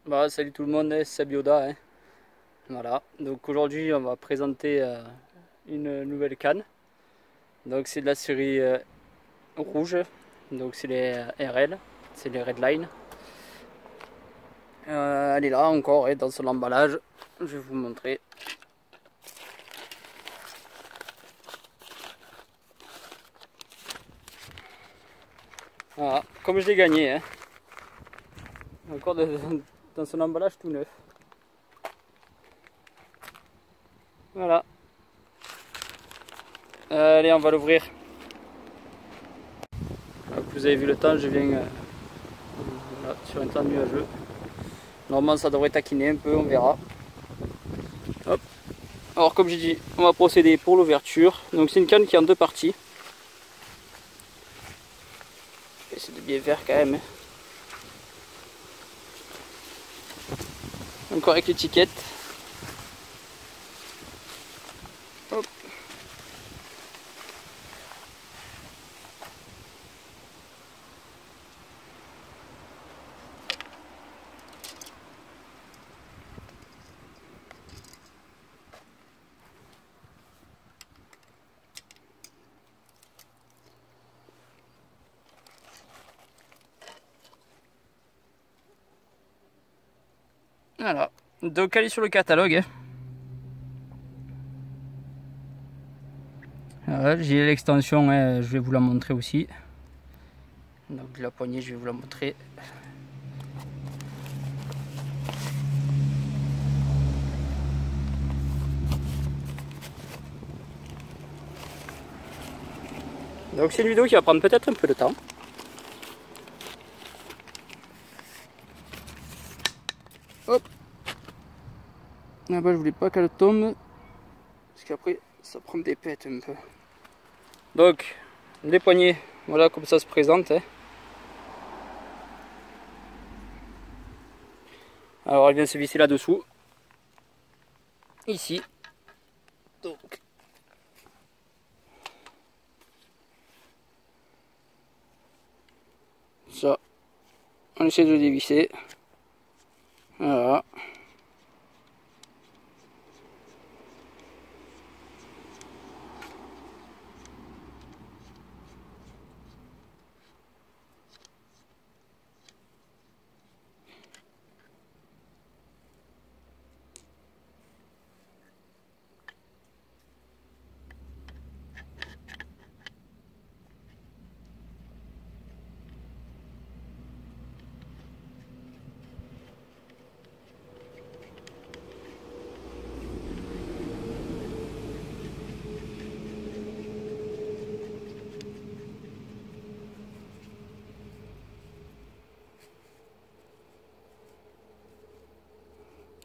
Bah, salut tout le monde, c'est Bioda. Voilà, donc aujourd'hui on va présenter une nouvelle canne. Donc c'est de la série rouge, donc c'est les RL, c'est les Redline. Elle est là encore dans son emballage, je vais vous montrer. Voilà, comme je l'ai gagné, encore dans son emballage tout neuf. Voilà. Allez, on va l'ouvrir. Vous avez vu le temps, je viens voilà, sur un temps nuageux. Normalement ça devrait taquiner un peu, on verra. Hop. Alors comme j'ai dit, on va procéder pour l'ouverture. Donc c'est une canne qui est en deux parties. Essayer de bien faire quand même. Encore avec l'étiquette. Hop. Voilà. Donc elle est sur le catalogue. Voilà, j'ai l'extension, je vais vous la montrer aussi. Donc la poignée, je vais vous la montrer. Donc c'est une vidéo qui va prendre peut-être un peu de temps. Hop. Là-bas je voulais pas qu'elle tombe. Parce qu'après ça prend des pètes un peu. Donc les poignées, voilà comme ça se présente. Alors elle vient se visser là-dessous. Ici. Donc. Ça. On essaie de dévisser. Voilà.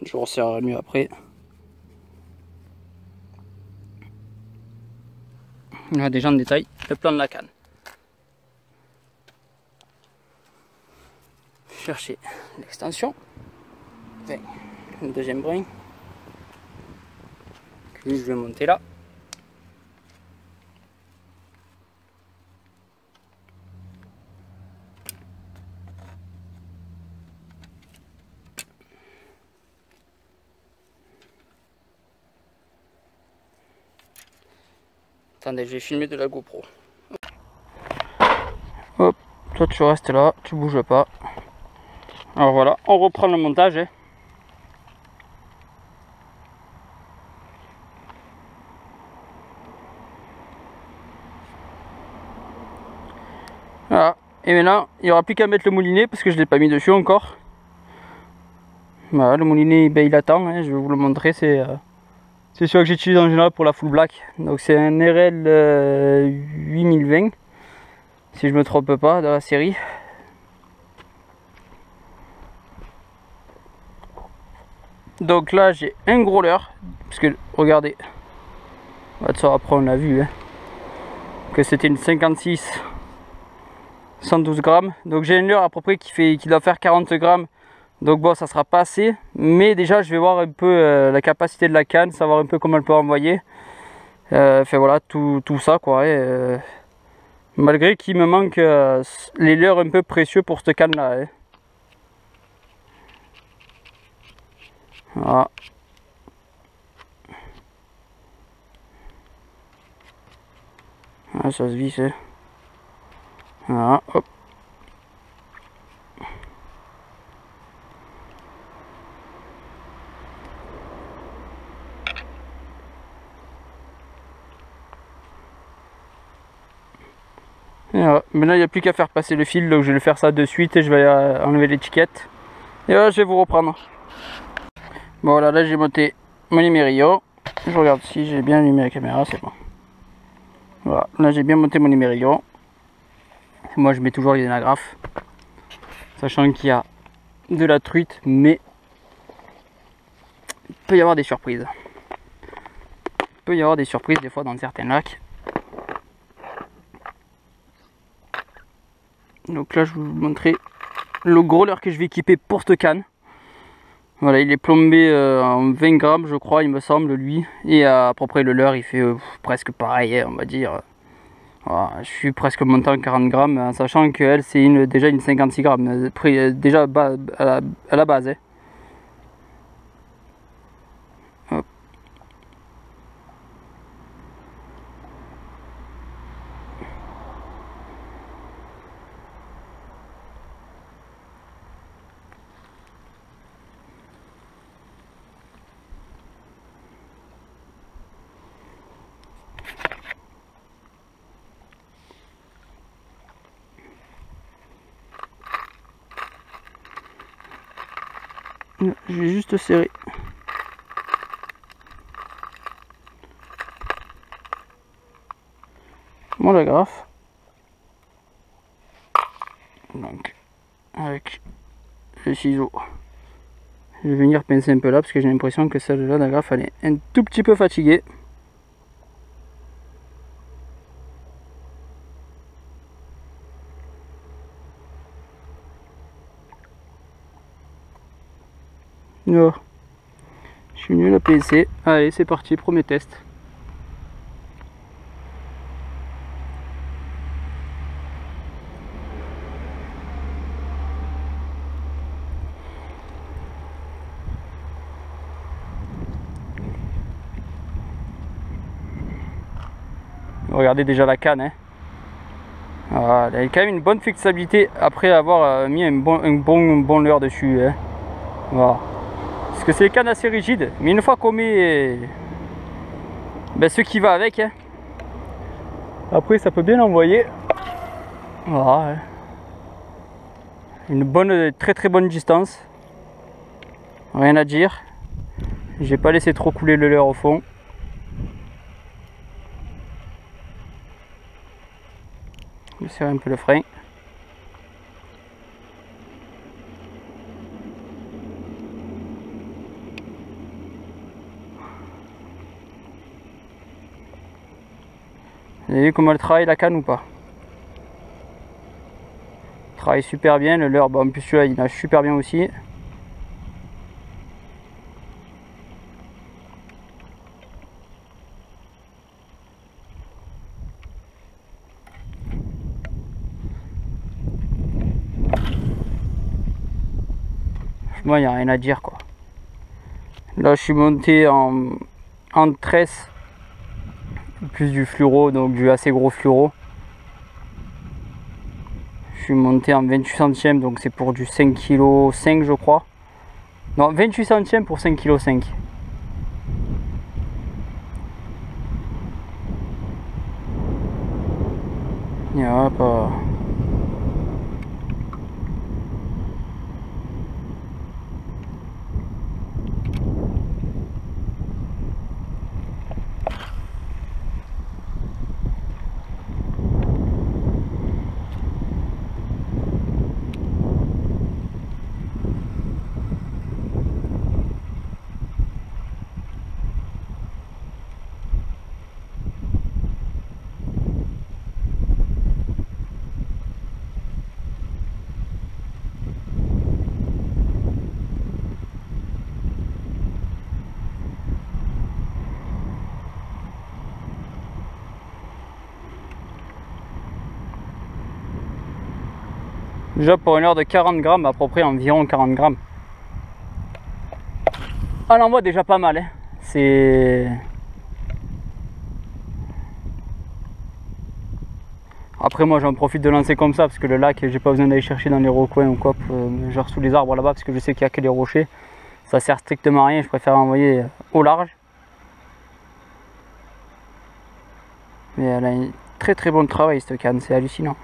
Je resserrerai mieux après. On a déjà en détail le plan de la canne. Chercher l'extension. Enfin, le deuxième brin. Que je vais monter là. Attendez, je vais filmer de la GoPro. Hop, toi tu restes là, tu bouges pas. Alors voilà, on reprend le montage. Voilà, et maintenant il n'y aura plus qu'à mettre le moulinet parce que je ne l'ai pas mis dessus encore. Voilà, le moulinet ben, il attend, je vais vous le montrer, c'est celui que j'utilise en général pour la full black. Donc c'est un RL 8020, si je me trompe pas, dans la série. Donc là j'ai un gros leurre, parce que regardez, ça après on l'a vu, que c'était une 56 112 grammes. Donc j'ai une leurre à peu près qui doit faire 40 grammes. Donc bon, ça sera pas assez, mais déjà je vais voir un peu la capacité de la canne, savoir un peu comment elle peut envoyer. Enfin voilà, tout ça quoi. Malgré qu'il me manque les leurres un peu précieux pour cette canne là. Voilà. Ah, ça se visse. Voilà, hop. Et voilà. Maintenant il n'y a plus qu'à faire passer le fil, donc je vais faire ça de suite et je vais enlever l'étiquette. Et voilà, je vais vous reprendre. Bon voilà, là j'ai monté mon numério. Je regarde si j'ai bien allumé la caméra, c'est bon. Voilà, là j'ai bien monté mon numério. Moi je mets toujours les énagraphes, sachant qu'il y a de la truite, mais il peut y avoir des surprises. Il peut y avoir des surprises des fois dans certains lacs. Donc là je vais vous montrer le gros leurre que je vais équiper pour cette canne. Voilà, il est plombé en 20 grammes je crois, il me semble, lui. Et à peu près le leurre il fait presque pareil, on va dire. Voilà, je suis presque monté en 40 grammes, en sachant qu'elle c'est déjà une 56 grammes, déjà à la base. Hein. Hop. Je vais juste serrer. Mon agrafe. Donc, avec le ciseau, je vais venir pincer un peu là parce que j'ai l'impression que celle-là, l'agrafe, elle est un tout petit peu fatiguée. Oh. Je suis nul à pincer. Allez, c'est parti, premier test. Regardez déjà la canne. Hein. Voilà, elle a quand même une bonne fixabilité après avoir mis un bon leurre dessus. Hein. Voilà. Parce que c'est des cannes assez rigides. Mais une fois qu'on met ce qui va avec, hein, après ça peut bien envoyer. Voilà. Hein. Une bonne, très bonne distance. Rien à dire. J'ai pas laissé trop couler le leurre au fond. Je vais serrer un peu le frein. Vous avez vu comment elle travaille la canne ou pas? Elle travaille super bien, le leurre, en plus celui-là il nage super bien aussi. Moi, il n'y a rien à dire quoi. Là, je suis monté en tresse, plus du fluoro, donc du assez gros fluoro. Je suis monté en 28 centièmes, donc c'est pour du 5,5 kg je crois. Non, 28 centièmes pour 5,5 kg. Et hop. Déjà pour une heure de 40 grammes, à peu près environ 40 grammes. à l'envoi déjà pas mal, hein. C'est... Après moi j'en profite de lancer comme ça parce que le lac j'ai pas besoin d'aller chercher dans les recoins ou quoi, genre sous les arbres là-bas parce que je sais qu'il y a que des rochers. Ça sert strictement à rien, je préfère envoyer au large. Mais elle a un très très bon travail cette canne, c'est hallucinant.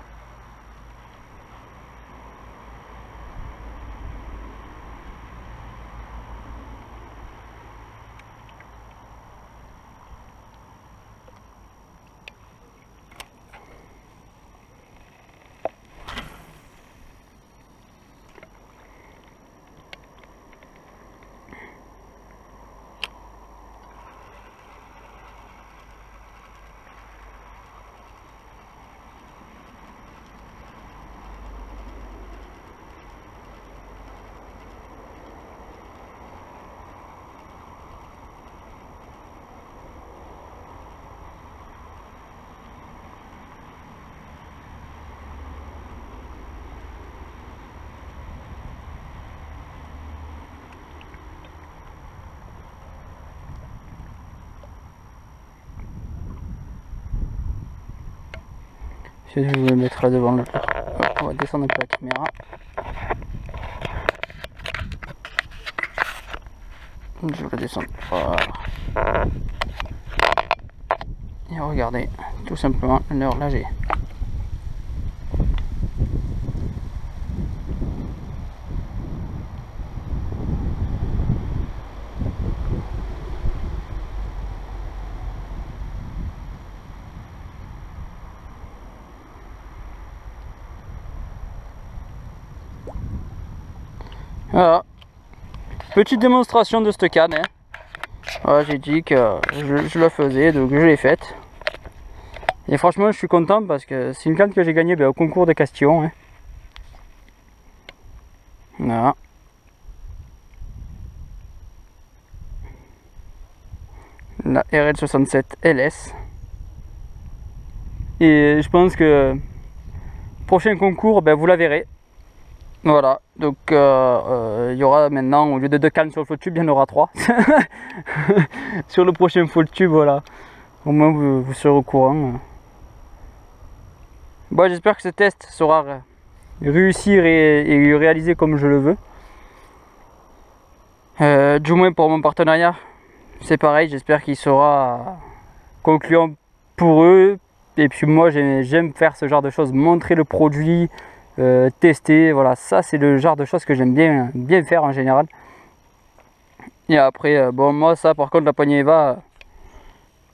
Je vais me mettre là devant le... On va descendre un peu la caméra. Je vais descendre. Voilà. Et regardez, tout simplement l'heure là j'ai. Voilà, petite démonstration de cette canne, hein. Voilà, j'ai dit que je la faisais, donc je l'ai faite. Et franchement je suis content parce que c'est une canne que j'ai gagnée au concours de Castillon, hein. Voilà. La RL67 LS. Et je pense que prochain concours, vous la verrez. Voilà, donc il y aura maintenant, au lieu de 2 cannes sur le float tube, il y en aura 3 sur le prochain float tube, voilà. Au moins vous serez au courant. Bon, j'espère que ce test sera réussi et réalisé comme je le veux. Du moins pour mon partenariat, c'est pareil, j'espère qu'il sera concluant pour eux. Et puis moi j'aime faire ce genre de choses, montrer le produit, tester, voilà, ça c'est le genre de choses que j'aime bien faire en général. Et après, bon, moi ça par contre, la poignée Eva,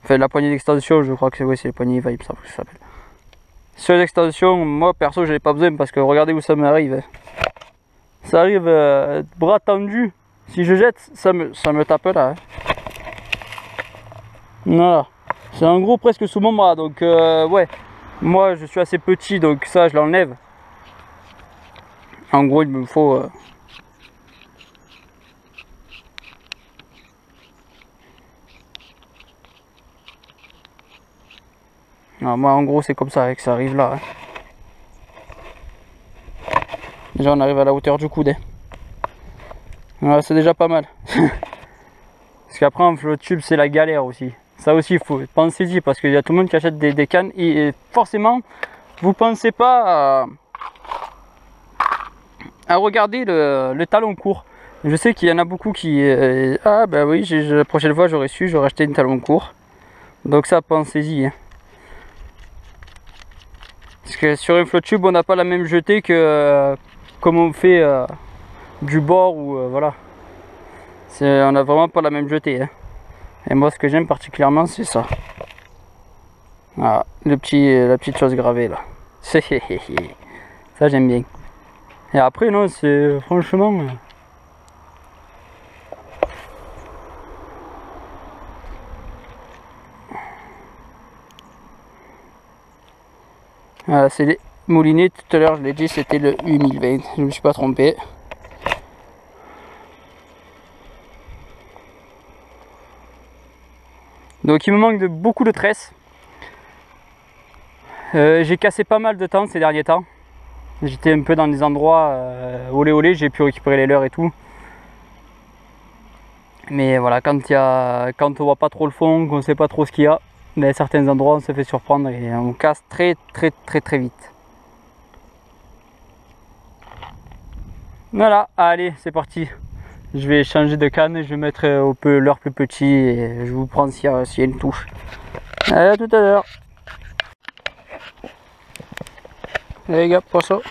enfin la poignée d'extension, je crois que c'est, oui, c'est la poignée Eva, il me semble que ça s'appelle. Sur l'extension, moi perso j'en ai pas besoin parce que regardez où ça m'arrive, hein. Ça arrive bras tendu, si je jette ça me tape là, hein. Voilà, c'est en gros presque sous mon bras, donc ouais, moi je suis assez petit donc ça je l'enlève. En gros, il me faut non, moi en gros c'est comme ça que ça arrive là, hein. Déjà on arrive à la hauteur du coude, hein. Voilà, c'est déjà pas mal. Parce qu'après en float tube c'est la galère aussi. Ça aussi il faut penser-y parce qu'il y a tout le monde qui achète des cannes et forcément vous pensez pas à regarder le talon court. Je sais qu'il y en a beaucoup qui ah bah oui, la prochaine fois j'aurais acheté une talon court. Donc ça pensez-y, hein. Parce que sur un float tube on n'a pas la même jetée que comme on fait du bord ou voilà. On n'a vraiment pas la même jetée, hein. Et moi ce que j'aime particulièrement c'est ça. Voilà, la petite chose gravée là. Ça j'aime bien. Et après non, c'est franchement voilà, c'est les moulinets, tout à l'heure je l'ai dit, c'était le 8020, je me suis pas trompé. Donc il me manque beaucoup de tresses. J'ai cassé pas mal de temps ces derniers temps. J'étais un peu dans des endroits olé olé, j'ai pu récupérer les leurs et tout. Mais voilà, quand on voit pas trop le fond, qu'on sait pas trop ce qu'il y a, mais à certains endroits on se fait surprendre et on casse très vite. Voilà, allez, c'est parti. Je vais changer de canne et je vais mettre au leurre plus petit et je vous prends s'il y a une touche. Allez, à tout à l'heure. Allez les gars, poisson.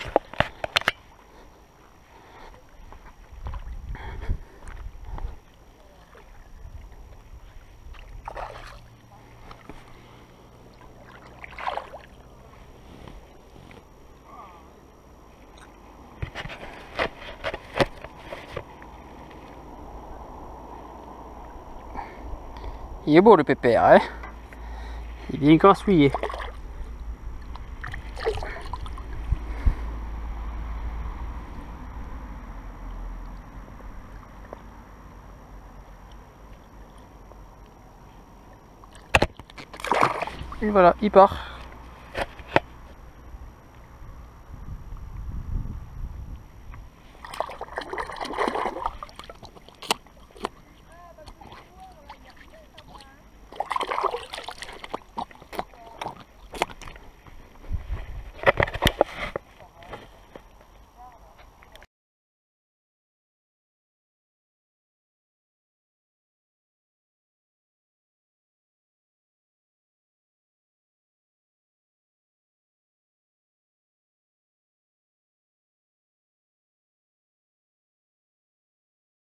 Il est beau le pépère, hein. Il est bien grassouillé. Et voilà, il part.